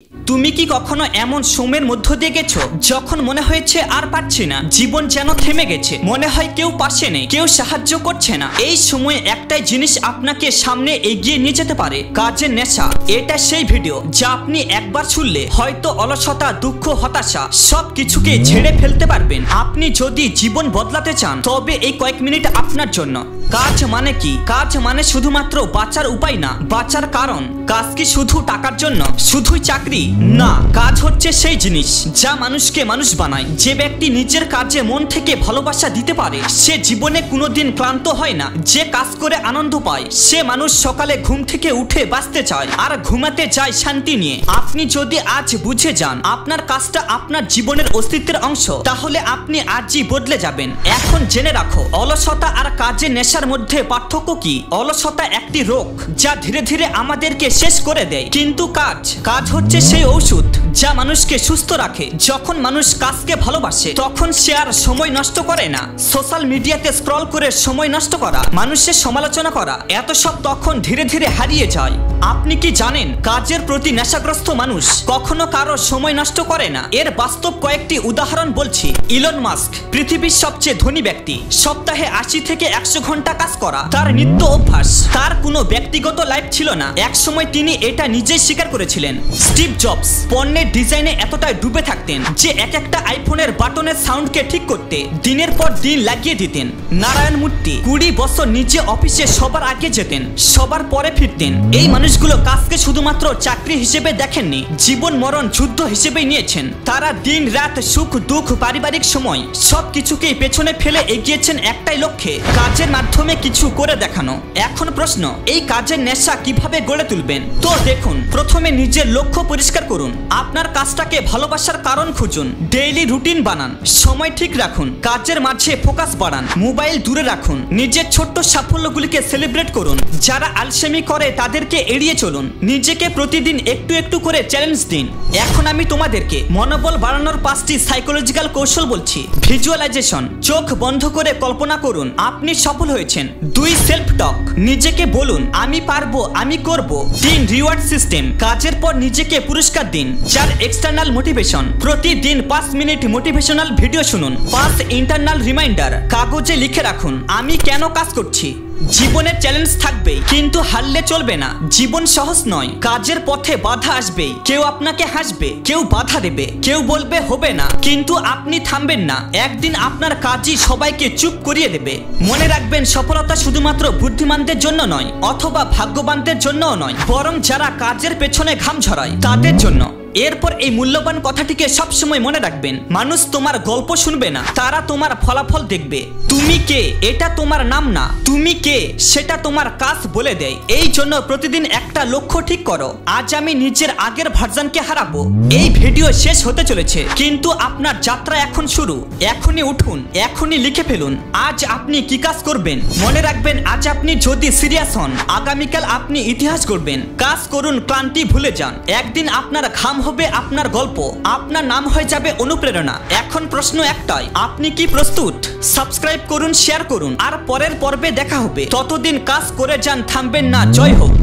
তুমি কি কখনো এমন সময়ের মধ্য দিয়ে গেছো যখন মনে হয়েছে আর পারছি না, জীবন যেন থেমে গেছে, মনে হয় কেউ পাশে নেই, কেউ সাহায্য করছে না? এই সময় একটাই জিনিস আপনাকে সামনে এগিয়ে নিয়ে যেতে পারে, কাজের নেশা। এটা সেই ভিডিও যা আপনি একবার শুনলে হয়তো অলসতা, দুঃখ, হতাশা সবকিছুকে ঝেড়ে ফেলতে পারবেন। আপনি যদি জীবন বদলাতে চান তবে এই কয়েক মিনিট আপনার জন্য। কাজ মানে কি? কাজ মানে শুধুমাত্র বাঁচার উপায় না, বাঁচার কারণ। কাজ কি শুধু টাকার জন্য, শুধুই চাকরি? না, কাজ হচ্ছে সেই জিনিস যা মানুষকে মানুষ বানায়। যে ব্যক্তি নিজের কাজে মন থেকে ভালোবাসা দিতে পারে সে জীবনে কোনোদিন ক্লান্ত হয় না। যে কাজ করে আনন্দ পায় সে মানুষ সকালে ঘুম থেকে উঠে বাঁচতে চায় আর ঘুমাতে যায় শান্তি নিয়ে। আপনি যদি আজ বুঝে যান আপনার কাজটা আপনার জীবনের অস্তিত্বের অংশ, তাহলে আপনি আজই বদলে যাবেন। এখন জেনে রাখো, অলসতা আর কাজের নেশার মধ্যে পার্থক্য কি? অলসতা একটি রোগ যা ধীরে ধীরে আমাদেরকে শেষ করে দেয়, কিন্তু কাজ হচ্ছে সেই ঔষধ যা মানুষকে সুস্থ রাখে। যখন মানুষ কাজকে ভালোবাসে তখন সে আর সময় নষ্ট করে না। সোশ্যাল মিডিয়াতে স্ক্রল করে সময় নষ্ট করা, মানুষের সমালোচনা করা, এত সব তখন ধীরে ধীরে হারিয়ে যায়। আপনি কি জানেন কাজের প্রতি নেশাগ্রস্ত মানুষ কখনো কারো সময় নষ্ট করে না? এর বাস্তব কয়েকটি উদাহরণ বলছি। ইলন মাস্ক পৃথিবীর সবচেয়ে ধনী ব্যক্তি, সপ্তাহে 80 থেকে 100 ঘন্টা কাজ করা তার নিত্য অভ্যাস। তার কোনো ব্যক্তিগত লাইফ ছিল না, একসময় তিনি এটা নিজেই স্বীকার করেছিলেন। স্টিভ জবস পণ্যের ডিজাইনে এতটাই ডুবে থাকতেন যে এক একটা আইফোনের বাটনের সাউন্ডকে ঠিক করতে দিনের পর দিন লাগিয়ে দিতেন। নারায়ণ মূর্তি 20 বছর নিজে অফিসে সবার আগে যেতেন, সবার পরে ফিরতেন। এই মানুষগুলো কাজকে শুধুমাত্র চাকরি হিসেবে দেখেননি, জীবন মরণ যুদ্ধ হিসেবেই নিয়েছেন। তারা দিন রাত, সুখ দুঃখ, পারিবারিক সময় সবকিছুকেই পেছনে ফেলে এগিয়েছেন একটাই লক্ষ্যে, কাজের মাধ্যমে কিছু করে দেখানো। এখন প্রশ্ন, এই কাজের নেশা কিভাবে গড়ে তুলবেন? তো দেখুন, প্রথমে নিজের লক্ষ্য পরিষ্কার করুন। আপনার কাজটাকে ভালোবাসার কারণ খুঁজুন, ডেইলি রুটিন বানান, সময় ঠিক রাখুন, কাজের মাঝে ফোকাস বাড়ান, মোবাইল দূরে রাখুন, নিজের ছোট্ট সাফল্যগুলিকে সেলিব্রেট করুন। যারা আলসেমি করে তাদেরকে এড়িয়ে চলুন, নিজেকে প্রতিদিন একটু একটু করে চ্যালেঞ্জ দিন। এখন আমি তোমাদেরকে মনোবল বাড়ানোর 5টি সাইকোলজিক্যাল কৌশল বলছি। ভিজুয়ালাইজেশন, চোখ বন্ধ করে কল্পনা করুন আপনি সফল হয়েছেন। 2 সেলফ টক, নিজেকে বলুন আমি পারবো, আমি করব। 3 রিওয়ার্ড সিস্টেম, কাজের পর নিজেকে পুরস্কার দিন। 4 এক্সটার্নাল মোটিভেশন, প্রতিদিন 5 মিনিট মোটিভেশনাল ভিডিও শুনুন। 5 ইন্টারনাল রিমাইন্ডার, কাগজে লিখে রাখুন আমি কেন কাজ করছি। জীবনের চ্যালেঞ্জ থাকবে কিন্তু হারলে চলবে না। জীবন সহজ নয়, কাজের পথে বাধা আসবে। কেউ আপনাকে হাসবে, কেউ বাধা দেবে, কেউ বলবে হবে না, কিন্তু আপনি থামবেন না। একদিন আপনার কাজই সবাইকে চুপ করিয়ে দেবে। মনে রাখবেন, সফলতা শুধুমাত্র বুদ্ধিমানদের জন্য নয় অথবা ভাগ্যবানদের জন্যও নয়, বরং যারা কাজের পেছনে ঘাম ঝরায় তাদের জন্য। এরপর এই মূল্যবান কথাটিকে সবসময় মনে রাখবেন, মানুষ তোমার গল্প শুনবে না, তারা তোমার ফলাফল দেখবে। তুমি কে এটা তোমার নাম না, তুমি কে সেটা তোমার কাজ বলে দেয়। এই জন্য প্রতিদিন একটা লক্ষ্য ঠিক করো, আজ আমি নিজের আগের ভার্সনকে হারাবো। এই ভিডিও শেষ হতে চলেছে কিন্তু আপনার যাত্রা এখন শুরু। এখনই উঠুন, এখনই লিখে ফেলুন আজ আপনি কি কাজ করবেন। মনে রাখবেন, আজ আপনি যদি সিরিয়াস হন আগামীকাল আপনি ইতিহাস গড়বেন। কাজ করুন, ক্লান্তি ভুলে যান। একদিন আপনার ঘাম হবে আপনার গল্প, আপনার নাম হয়ে যাবে অনুপ্রেরণা। এখন প্রশ্ন একটাই, আপনি কি প্রস্তুত? সাবস্ক্রাইব করুন, শেয়ার করুন, আর পরের পর্বে দেখা হবে। ততদিন কাজ করে যান, থামবেন না। জয় হোক।